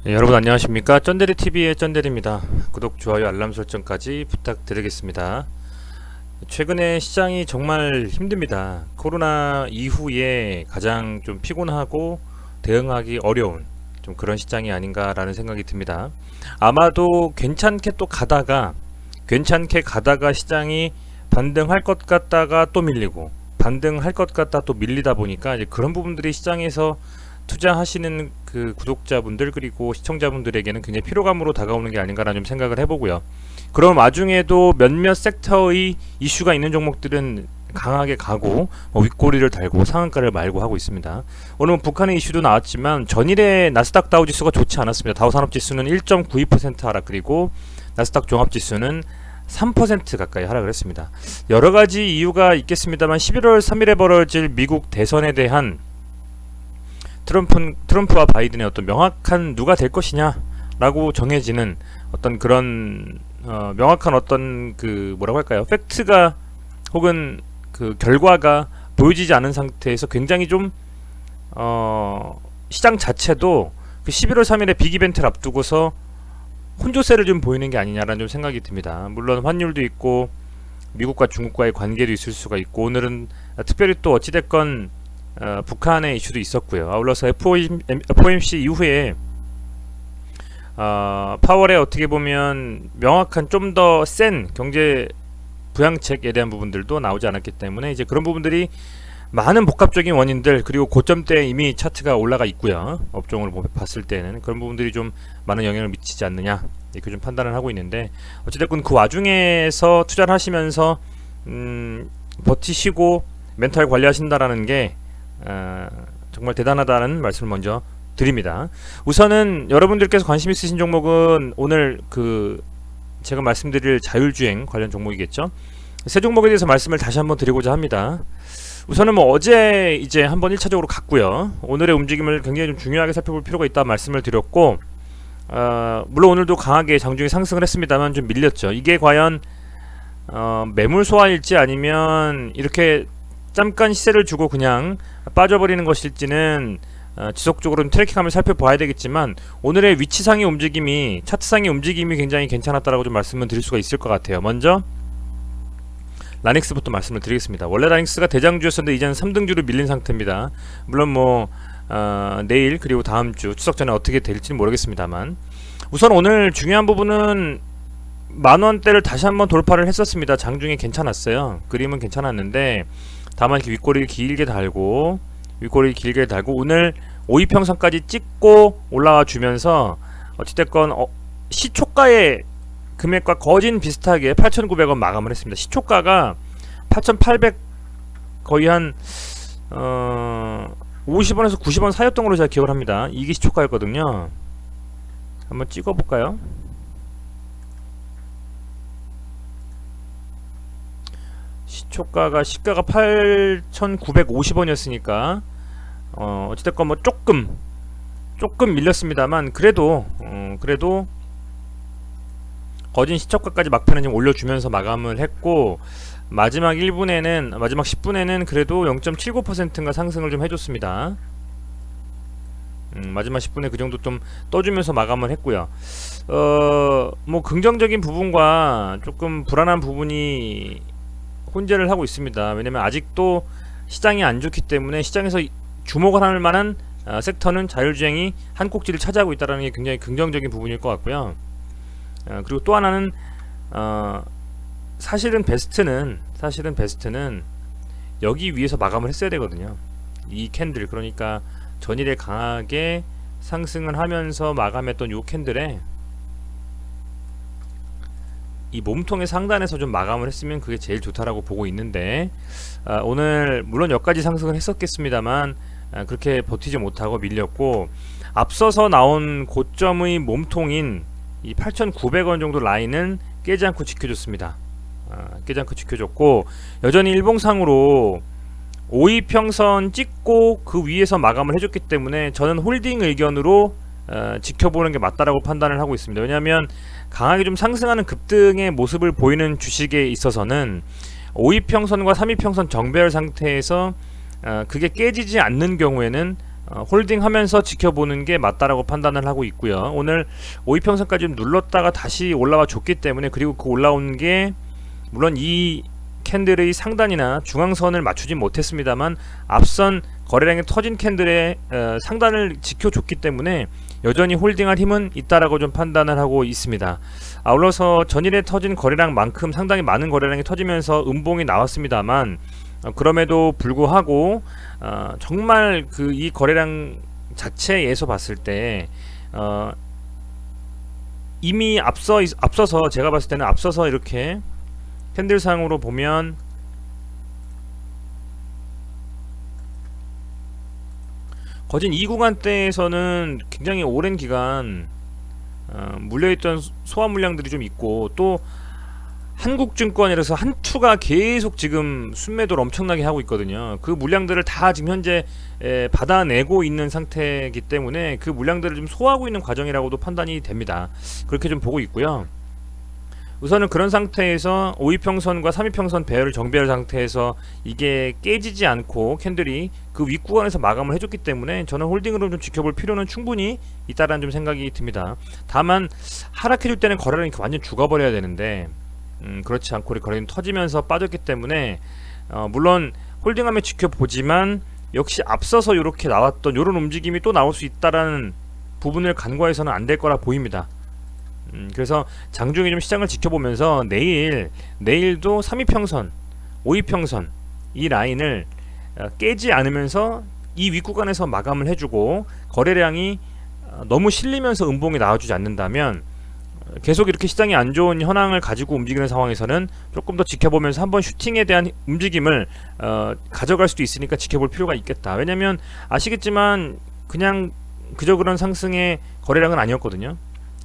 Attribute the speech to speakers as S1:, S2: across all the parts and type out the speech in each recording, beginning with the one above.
S1: 여러분 안녕하십니까? 쩐데리TV의 쩐데리입니다. 구독, 좋아요, 알람 설정까지 부탁드리겠습니다. 최근에 시장이 정말 힘듭니다. 코로나 이후에 가장 좀 피곤하고 대응하기 어려운 좀 그런 시장이 아닌가라는 생각이 듭니다. 아마도 괜찮게 가다가 시장이 반등할 것 같다가 또 밀리고 반등할 것 같다 또 밀리다 보니까 이제 그런 부분들이 시장에서 투자하시는 그 구독자분들 그리고 시청자분들에게는 굉장히 피로감으로 다가오는 게 아닌가라는 좀 생각을 해보고요. 그런 와중에도 몇몇 섹터의 이슈가 있는 종목들은 강하게 가고 윗꼬리를 달고 상한가를 말고 하고 있습니다. 오늘 북한의 이슈도 나왔지만 전일의 나스닥 다우 지수가 좋지 않았습니다. 다우 산업지수는 1.92% 하락, 그리고 나스닥 종합지수는 3% 가까이 하락을 했습니다. 여러 가지 이유가 있겠습니다만 11월 3일에 벌어질 미국 대선에 대한 트럼프와 바이든의 어떤 명확한 누가 될 것이냐라고 정해지는 어떤 그런 명확한 어떤 그 뭐라고 할까요? 팩트가 혹은 그 결과가 보여지지 않은 상태에서 굉장히 좀 시장 자체도 그 11월 3일에 빅 이벤트를 앞두고서 혼조세를 좀 보이는 게 아니냐라는 좀 생각이 듭니다. 물론 환율도 있고 미국과 중국과의 관계도 있을 수가 있고, 오늘은 특별히 또 어찌됐건 북한의 이슈도 있었고요. 아울러서 FOMC 이후에 파월에 어떻게 보면 명확한 좀 더 센 경제 부양책에 대한 부분들도 나오지 않았기 때문에 이제 그런 부분들이 많은 복합적인 원인들, 그리고 고점대에 이미 차트가 올라가 있고요. 업종을 봤을 때는 그런 부분들이 좀 많은 영향을 미치지 않느냐 이렇게 좀 판단을 하고 있는데, 어찌됐건 그 와중에서 투자를 하시면서 버티시고 멘탈 관리하신다라는 게 정말 대단하다는 말씀을 먼저 드립니다. 우선은 여러분들께서 관심 있으신 종목은 오늘 그 제가 말씀드릴 자율주행 관련 종목이겠죠. 세 종목에 대해서 말씀을 다시 한번 드리고자 합니다. 우선은 어제 이제 한번 1차적으로 갔고요. 오늘의 움직임을 굉장히 좀 중요하게 살펴볼 필요가 있다 말씀을 드렸고, 물론 오늘도 강하게 장중에 상승을 했습니다만 좀 밀렸죠. 이게 과연 매물 소화일지 아니면 이렇게 잠깐 시세를 주고 그냥 빠져버리는 것일지는 지속적으로 트래킹하면 살펴봐야 되겠지만, 오늘의 위치상의 움직임이, 차트상의 움직임이 굉장히 괜찮았다라고 좀 말씀을 드릴 수가 있을 것 같아요. 먼저 라닉스부터 말씀을 드리겠습니다. 원래 라닉스가 대장주였었는데 이제는 3등주로 밀린 상태입니다. 물론 내일 그리고 다음주 추석 전에 어떻게 될지는 모르겠습니다만, 우선 오늘 중요한 부분은 만원대를 다시 한번 돌파를 했었습니다. 장중에 괜찮았어요. 그림은 괜찮았는데 다만 이렇게 윗꼬리를 길게 달고 오늘 5이평선까지 찍고 올라와 주면서 어찌됐건 시초가의 금액과 거진 비슷하게 8,900원 마감을 했습니다. 시초가가 8,800, 거의 한 50원에서 90원 사이였던 걸로 제가 기억을 합니다. 이게 시초가였거든요. 한번 찍어볼까요? 시가가 8,950원이었으니까 어찌됐건 조금 밀렸습니다만 그래도 거진 시초가까지 막판에 좀 올려주면서 마감을 했고, 마지막 10분에는 그래도 0.79%인가 상승을 좀 해줬습니다. 마지막 10분에 그 정도 좀 떠주면서 마감을 했고요. 긍정적인 부분과 조금 불안한 부분이 혼재를 하고 있습니다. 왜냐면 아직도 시장이 안 좋기 때문에 시장에서 주목을 할 만한 섹터는 자율주행이 한 꼭지를 차지하고 있다는 게 굉장히 긍정적인 부분일 것 같고요. 그리고 또 하나는 사실은 베스트는 여기 위에서 마감을 했어야 되거든요. 이 캔들, 그러니까 전일에 강하게 상승을 하면서 마감했던 이 캔들에 이 몸통의 상단에서 좀 마감을 했으면 그게 제일 좋다라고 보고 있는데, 오늘 물론 여기까지 상승을 했었겠습니다만 그렇게 버티지 못하고 밀렸고, 앞서서 나온 고점의 몸통인 이 8,900원 정도 라인은 깨지 않고 지켜줬습니다. 깨지 않고 지켜줬고, 여전히 일봉상으로 5이평선 찍고 그 위에서 마감을 해줬기 때문에 저는 홀딩 의견으로 지켜보는 게 맞다라고 판단을 하고 있습니다. 왜냐하면 강하게 좀 상승하는 급등의 모습을 보이는 주식에 있어서는 5이평선과 3이평선 정배열 상태에서 그게 깨지지 않는 경우에는 홀딩하면서 지켜보는 게 맞다라고 판단을 하고 있고요. 오늘 5이평선까지 좀 눌렀다가 다시 올라와 줬기 때문에, 그리고 그 올라온 게 물론 이 캔들의 상단이나 중앙선을 맞추진 못했습니다만 앞선 거래량이 터진 캔들의 상단을 지켜줬기 때문에 여전히 홀딩할 힘은 있다라고 좀 판단을 하고 있습니다. 아울러서 전일에 터진 거래량만큼 상당히 많은 거래량이 터지면서 음봉이 나왔습니다만, 그럼에도 불구하고 정말 그 이 거래량 자체에서 봤을 때 이미 앞서서 제가 봤을 때는 앞서서 이렇게 캔들상으로 보면 거진 이 구간대에서는 굉장히 오랜 기간 물려있던 소화 물량들이 좀 있고, 또 한국증권이라서 한투가 계속 지금 순매도를 엄청나게 하고 있거든요. 그 물량들을 다 지금 현재 받아내고 있는 상태이기 때문에 그 물량들을 좀 소화하고 있는 과정이라고도 판단이 됩니다. 그렇게 좀 보고 있고요. 우선은 그런 상태에서 5이평선과 3이평선 배열을 정배열 상태에서 이게 깨지지 않고 캔들이 그 윗구간에서 마감을 해줬기 때문에 저는 홀딩으로 좀 지켜볼 필요는 충분히 있다라는 좀 생각이 듭니다. 다만 하락해줄 때는 거래량이 완전 죽어버려야 되는데 그렇지 않고 우리 거래량이 터지면서 빠졌기 때문에 물론 홀딩하면 지켜보지만 역시 앞서서 이렇게 나왔던 이런 움직임이 또 나올 수 있다라는 부분을 간과해서는 안 될 거라 보입니다. 그래서 장중에 좀 시장을 지켜보면서 내일도 3이평선, 5이평선 이 라인을 깨지 않으면서 이 윗구간에서 마감을 해주고 거래량이 너무 실리면서 음봉이 나와주지 않는다면 계속 이렇게 시장이 안 좋은 현황을 가지고 움직이는 상황에서는 조금 더 지켜보면서 한번 슈팅에 대한 움직임을 가져갈 수도 있으니까 지켜볼 필요가 있겠다. 왜냐면 아시겠지만 그냥 그저 그런 상승의 거래량은 아니었거든요.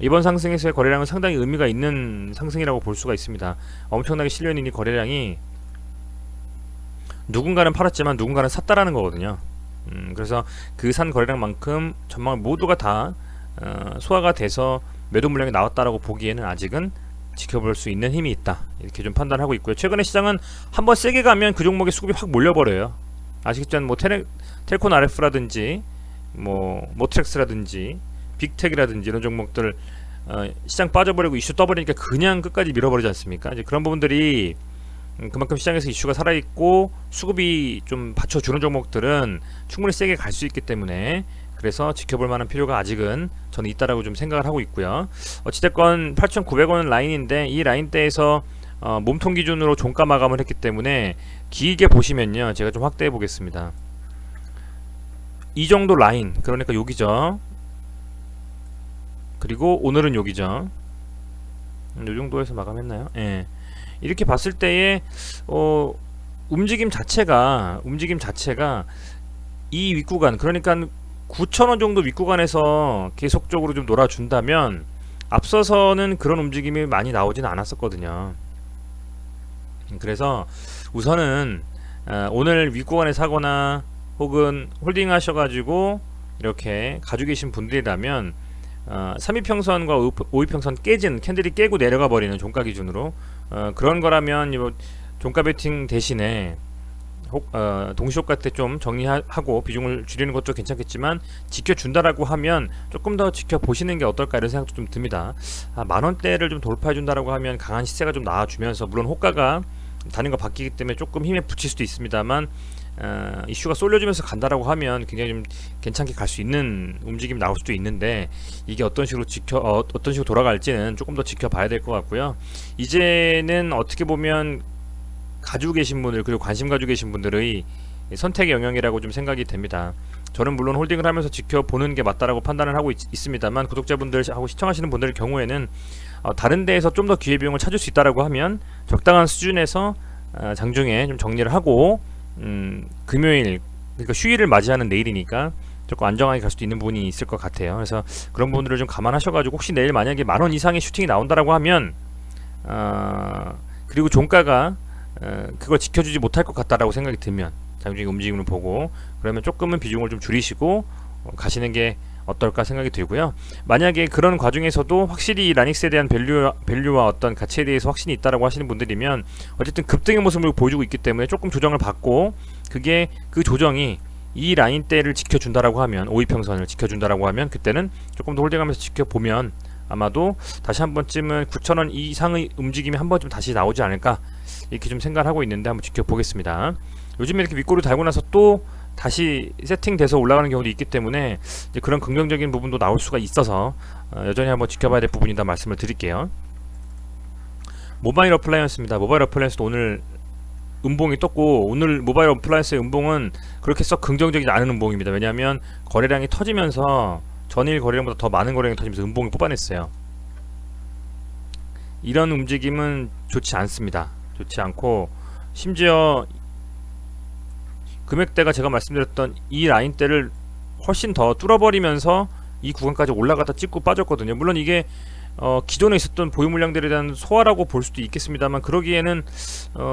S1: 이번 상승에서의 거래량은 상당히 의미가 있는 상승이라고 볼 수가 있습니다. 엄청나게 실려있는 이 거래량이 누군가는 팔았지만 누군가는 샀다라는 거거든요. 그래서 그 산 거래량만큼 전망을 모두가 다 소화가 돼서 매도 물량이 나왔다라고 보기에는 아직은 지켜볼 수 있는 힘이 있다, 이렇게 좀 판단하고 있고요. 최근에 시장은 한번 세게 가면 그 종목의 수급이 확 몰려버려요. 아시겠지만 뭐 텔콘 RF라든지 뭐 모트렉스라든지 빅텍이라든지 이런 종목들 시장 빠져버리고 이슈 떠버리니까 그냥 끝까지 밀어버리지 않습니까? 이제 그런 부분들이 그만큼 시장에서 이슈가 살아있고 수급이 좀 받쳐주는 종목들은 충분히 세게 갈 수 있기 때문에, 그래서 지켜볼 만한 필요가 아직은 저는 있다라고 좀 생각을 하고 있고요. 어찌됐건 8,900원 라인인데 이 라인대에서 몸통 기준으로 종가 마감을 했기 때문에 길게 보시면요, 제가 좀 확대해 보겠습니다. 이 정도 라인, 그러니까 여기죠. 그리고 오늘은 여기죠. 이 정도에서 마감했나요? 예. 이렇게 봤을 때에 움직임 자체가 이 윗구간, 그러니까 9,000원 정도 윗구간에서 계속적으로 좀 놀아준다면 앞서서는 그런 움직임이 많이 나오지는 않았었거든요. 그래서 우선은 오늘 윗구간에 사거나 혹은 홀딩 하셔가지고 이렇게 가지고 계신 분들이라면 3이평선과 5이평선 깨진 캔들이 깨고 내려가 버리는 종가 기준으로 그런 거라면 종가 베팅 대신에 동시효과 때 좀 정리하고 비중을 줄이는 것도 괜찮겠지만 지켜준다라고 하면 조금 더 지켜보시는 게 어떨까 이런 생각도 좀 듭니다. 만원대를 좀 돌파해준다라고 하면 강한 시세가 좀 나와주면서, 물론 호가가 단위가 바뀌기 때문에 조금 힘에 붙일 수도 있습니다만 이슈가 쏠려주면서 간다라고 하면 굉장히 좀 괜찮게 갈 수 있는 움직임이 나올 수도 있는데, 이게 어떤 식으로 돌아갈지는 조금 더 지켜봐야 될 것 같고요. 이제는 어떻게 보면 가지고 계신 분들, 그리고 관심 가지고 계신 분들의 선택의 영역이라고 좀 생각이 됩니다. 저는 물론 홀딩을 하면서 지켜보는 게 맞다라고 판단을 하고 있습니다만, 구독자분들하고 시청하시는 분들의 경우에는 다른 데에서 좀 더 기회비용을 찾을 수 있다라고 하면 적당한 수준에서 장중에 좀 정리를 하고 금요일, 그러니까 휴일을 맞이하는 내일이니까 조금 안정하게 갈 수도 있는 부분이 있을 것 같아요. 그래서 그런 부분들을 좀 감안하셔가지고 혹시 내일 만약에 만원 이상의 슈팅이 나온다라고 하면 그리고 종가가 그걸 지켜주지 못할 것 같다라고 생각이 들면 장중의 움직임을 보고, 그러면 조금은 비중을 좀 줄이시고 가시는 게 어떨까 생각이 들고요. 만약에 그런 과정에서도 확실히 라닉스에 대한 밸류와 어떤 가치에 대해서 확신이 있다라고 하시는 분들이면 어쨌든 급등의 모습을 보여주고 있기 때문에 조금 조정을 받고, 그게 그 조정이 이 라인대를 지켜준다라고 하면, 5일평선을 지켜준다라고 하면 그때는 조금 더 홀딩하면서 지켜보면 아마도 다시 한 번쯤은 9,000원 이상의 움직임이 한 번쯤 다시 나오지 않을까, 이렇게 좀 생각을 하고 있는데 한번 지켜보겠습니다. 요즘에 이렇게 윗꼬리 달고 나서 또 다시 세팅돼서 올라가는 경우도 있기 때문에 이제 그런 긍정적인 부분도 나올 수가 있어서 여전히 한번 지켜봐야 될 부분이다 말씀을 드릴게요. 모바일 어플라이언스입니다. 모바일 어플라이언스도 오늘 음봉이 떴고, 오늘 모바일 어플라이언스의 음봉은 그렇게 썩 긍정적이지 않은 음봉입니다. 왜냐하면 거래량이 터지면서 전일 거래량보다 더 많은 거래량이 터지면서 음봉을 뽑아냈어요. 이런 움직임은 좋지 않습니다. 좋지 않고, 심지어 금액대가 제가 말씀드렸던 이 라인대를 훨씬 더 뚫어버리면서 이 구간까지 올라가다 찍고 빠졌거든요. 물론 이게 기존에 있었던 보유 물량들에 대한 소화라고 볼 수도 있겠습니다만, 그러기에는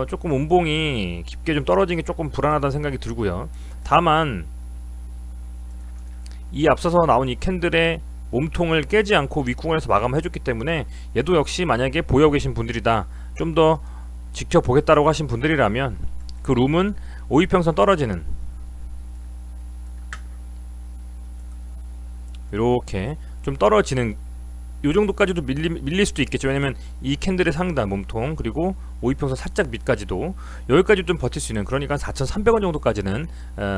S1: 조금 음봉이 깊게 좀 떨어진 게 조금 불안하다는 생각이 들고요. 다만 이 앞서서 나온 이 캔들의 몸통을 깨지 않고 윗구간에서 마감을 해줬기 때문에 얘도 역시 만약에 보유하고 계신 분들이다, 좀 더 지켜보겠다라고 하신 분들이라면 그 룸은 5일평선 떨어지는 이렇게 좀 떨어지는 요 정도까지도 밀릴 수도 있겠죠. 왜냐면 이 캔들의 상단 몸통, 그리고 5일평선 살짝 밑까지도 여기까지 좀 버틸 수 있는, 그러니까 4,300원 정도까지는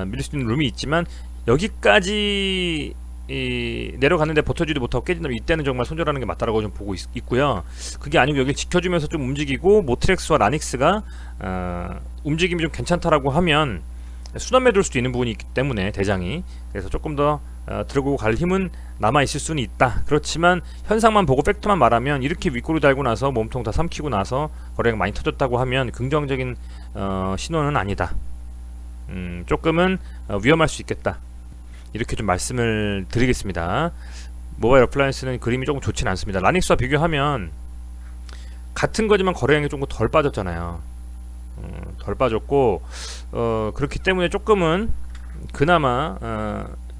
S1: 밀릴 수 있는 룸이 있지만, 여기까지 내려갔는데 버텨주지 못하고 깨진다면 이때는 정말 손절하는 게 맞다라고 좀 보고 있고요. 그게 아니고 여기 지켜주면서 좀 움직이고 모트렉스와 라닉스가 움직임이 좀 괜찮다라고 하면 순환 매도일 수도 있는 부분이 있기 때문에, 대장이, 그래서 조금 더 들고 갈 힘은 남아 있을 수는 있다. 그렇지만 현상만 보고 팩트만 말하면, 이렇게 윗꼬리 달고 나서 몸통 다 삼키고 나서 거래가 많이 터졌다고 하면 긍정적인 신호는 아니다. 조금은 위험할 수 있겠다, 이렇게 좀 말씀을 드리겠습니다. 모바일 어플라이언스는 그림이 조금 좋지는 않습니다. 라닉스와 비교하면 같은 거지만 거래량이 조금 덜 빠졌잖아요. 덜 빠졌고, 그렇기 때문에 조금은 그나마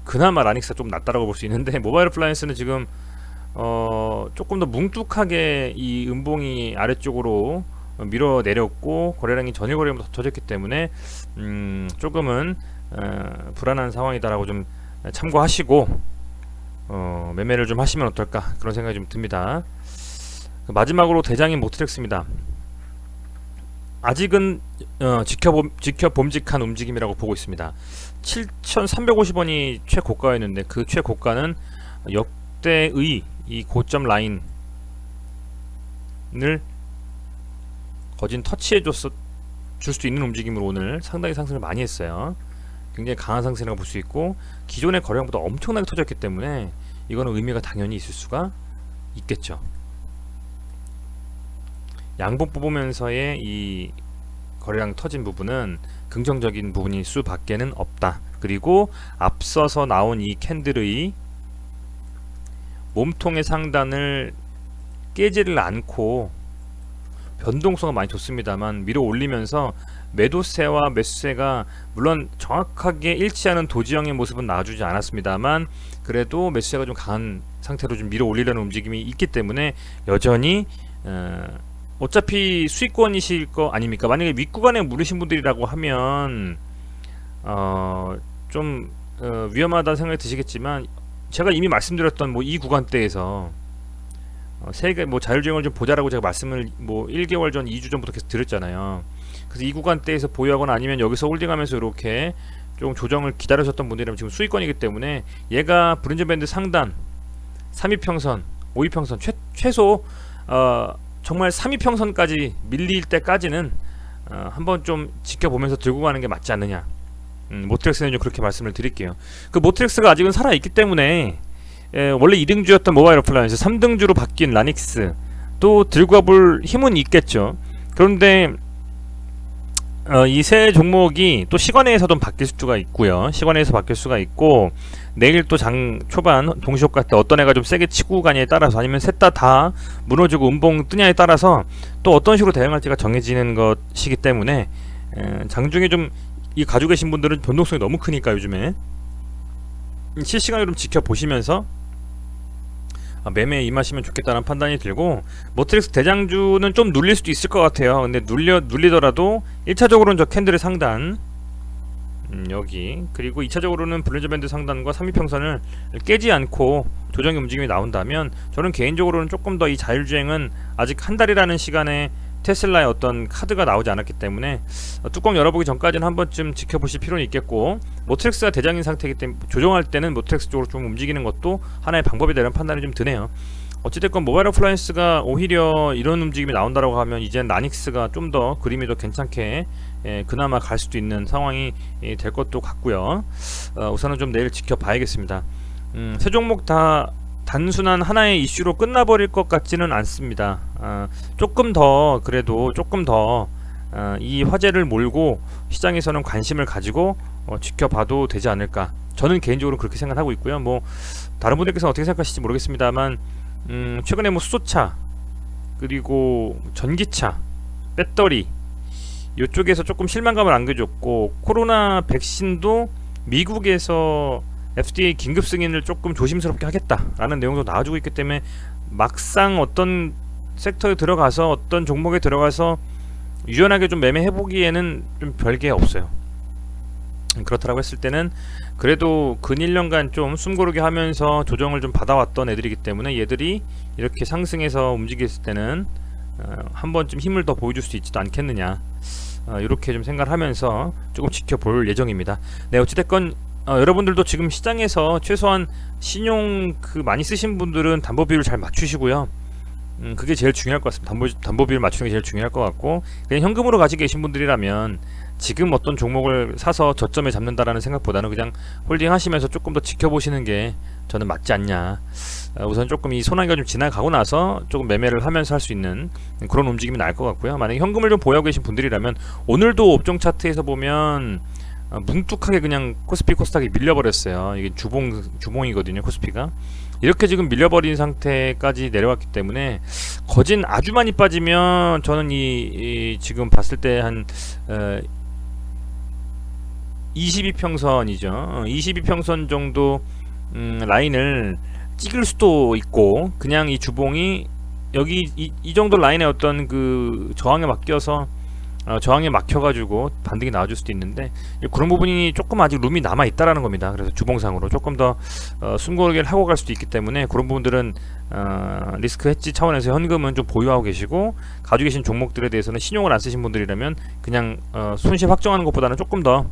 S1: 라닉스가 좀 낫다라고 볼 수 있는데, 모바일 어플라이언스는 지금 조금 더 뭉툭하게 이 음봉이 아래쪽으로 밀어내렸고, 거래량이 전일 거래량보다 더 터졌기 때문에 조금은 불안한 상황이다라고 좀 참고하시고 매매를 좀 하시면 어떨까, 그런 생각이 좀 듭니다. 마지막으로 대장인 모트렉스입니다. 아직은 지켜봄직한 움직임이라고 보고 있습니다. 7,350원이 최고가였는데, 그 최고가는 역대의 이 고점 라인을 거진 터치해 줄 수 있는 움직임으로 오늘 상당히 상승을 많이 했어요. 굉장히 강한 상승이라고 볼 수 있고, 기존의 거래량보다 엄청나게 터졌기 때문에 이거는 의미가 당연히 있을 수가 있겠죠. 양봉 뽑으면서의 이 거래량 터진 부분은 긍정적인 부분일 수밖에는 없다. 그리고 앞서서 나온 이 캔들의 몸통의 상단을 깨지를 않고 변동성은 많이 좋습니다만, 밀어 올리면서 매도세와 매수세가 물론 정확하게 일치하는 도지형의 모습은 나와주지 않았습니다만, 그래도 매수세가 좀 강한 상태로 좀 밀어 올리려는 움직임이 있기 때문에 여전히 어차피 수익권이실 거 아닙니까? 만약에 윗구간에 물으신 분들이라고 하면 좀 위험하다는 생각이 드시겠지만, 제가 이미 말씀드렸던 뭐 이 구간대에서 세계 뭐 자율주행을 좀 보자라고 제가 말씀을 뭐 1개월 전, 2주 전부터 계속 드렸잖아요. 그래서 이 구간대에서 보유하거나 아니면 여기서 홀딩하면서 이렇게 좀 조정을 기다리셨던 분들이라면 지금 수익권이기 때문에, 얘가 브린저 밴드 상단 3일평선, 5일평선 최소 정말 3일평선까지 밀릴 때까지는 한번 좀 지켜보면서 들고 가는 게 맞지 않느냐. 모트렉스는 좀 그렇게 말씀을 드릴게요. 그 모트렉스가 아직은 살아있기 때문에 원래 2등주였던 모바일 어플라이언스 3등주로 바뀐 라닉스 또 들고 가볼 힘은 있겠죠. 그런데 이 세 종목이 또 시간에서 좀 바뀔 수가 있고요. 시간에서 바뀔 수가 있고, 내일 또 장 초반 동시효과 때 어떤 애가 좀 세게 치고 가냐에 따라서, 아니면 셋 다 무너지고 음봉 뜨냐에 따라서 또 어떤 식으로 대응할지가 정해지는 것이기 때문에 장중에 좀 이 가지고 계신 분들은 변동성이 너무 크니까 요즘에 실시간으로 좀 지켜보시면서 매매에 임하시면 좋겠다는 판단이 들고, 모트렉스 대장주는 좀 눌릴 수도 있을 것 같아요. 근데 눌리더라도 1차적으로는 저 캔들의 상단 여기 그리고 2차적으로는 볼린저 밴드 상단과 3위평선을 깨지 않고 조정의 움직임이 나온다면 저는 개인적으로는 조금 더 이 자율주행은 아직 한 달이라는 시간에 테슬라의 어떤 카드가 나오지 않았기 때문에 뚜껑 열어보기 전까지는 한 번쯤 지켜보실 필요는 있겠고, 모트렉스가 대장인 상태이기 때문에 조정할 때는 모트렉스 쪽으로 좀 움직이는 것도 하나의 방법이 되는 판단이 좀 드네요. 어찌됐건 모바일 어플라이언스가 오히려 이런 움직임이 나온다고 하면 이젠 나닉스가 좀 더 그림이 더 괜찮게 그나마 갈 수도 있는 상황이 될 것도 같고요. 우선은 좀 내일 지켜봐야겠습니다. 세 종목 다 단순한 하나의 이슈로 끝나버릴 것 같지는 않습니다. 조금 더 그래도 조금 더 이 화제를 몰고 시장에서는 관심을 가지고 지켜봐도 되지 않을까, 저는 개인적으로 그렇게 생각하고 있고요. 뭐 다른 분들께서 어떻게 생각하실지 모르겠습니다만 최근에 뭐 수소차 그리고 전기차, 배터리 이쪽에서 조금 실망감을 안겨줬고, 코로나 백신도 미국에서 FDA 긴급 승인을 조금 조심스럽게 하겠다라는 내용도 나와주고 있기 때문에 막상 어떤 섹터에 들어가서 어떤 종목에 들어가서 유연하게 좀 매매해보기에는 좀 별게 없어요. 그렇다고 했을 때는 그래도 근 1년간 좀 숨고르게 하면서 조정을 좀 받아왔던 애들이기 때문에 얘들이 이렇게 상승해서 움직였을 때는 한 번쯤 힘을 더 보여줄 수 있지도 않겠느냐, 이렇게 좀 생각을 하면서 조금 지켜볼 예정입니다. 네, 어찌됐건 여러분들도 지금 시장에서 최소한 신용 많이 쓰신 분들은 담보 비율 잘 맞추시고요. 그게 제일 중요할 것 같습니다. 담보 비율 맞추는 게 제일 중요할 것 같고, 그냥 현금으로 가지고 계신 분들이라면 지금 어떤 종목을 사서 저점에 잡는다라는 생각보다는 그냥 홀딩 하시면서 조금 더 지켜보시는 게 저는 맞지 않냐. 우선 조금 이 소나기가 좀 지나가고 나서 조금 매매를 하면서 할 수 있는 그런 움직임이 나을 것 같고요. 만약에 현금을 좀 보유하고 계신 분들이라면 오늘도 업종 차트에서 보면 뭉툭하게 그냥 코스피 코스닥이 밀려버렸어요. 이게 주봉이거든요, 코스피가. 이렇게 지금 밀려버린 상태까지 내려왔기 때문에 거진 아주 많이 빠지면 저는 이 지금 봤을 때 한 22평선이죠. 22평선 정도 라인을 찍을 수도 있고, 그냥 이 주봉이 여기 이 정도 라인의 어떤 그 저항에 맡겨서 저항에 막혀가지고 반등이 나와줄 수도 있는데, 그런 부분이 조금 아직 룸이 남아 있다라는 겁니다. 그래서 주봉상으로 조금 더 숨고르기를 하고 갈 수도 있기 때문에 그런 부분들은 리스크 해지 차원에서 현금은 좀 보유하고 계시고, 가지고 계신 종목들에 대해서는 신용을 안 쓰신 분들이라면 그냥 손실 확정하는 것보다는 조금 더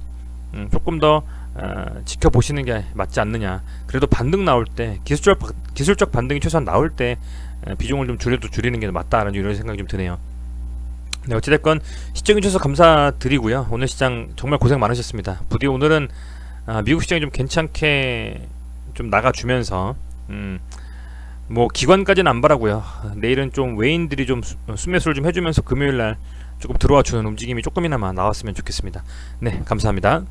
S1: 지켜보시는 게 맞지 않느냐. 그래도 반등 나올 때 기술적 반등이 최소한 나올 때 비중을 좀 줄이는 게 맞다라는 이런 생각이 좀 드네요. 네, 어찌됐건 시청해주셔서 감사드리고요. 오늘 시장 정말 고생 많으셨습니다. 부디 오늘은 미국 시장이 좀 괜찮게 좀 나가주면서 뭐 기관까지는 안 바라고요. 내일은 좀 외인들이 좀 순매수를 좀 해주면서 금요일날 조금 들어와주는 움직임이 조금이나마 나왔으면 좋겠습니다. 네, 감사합니다.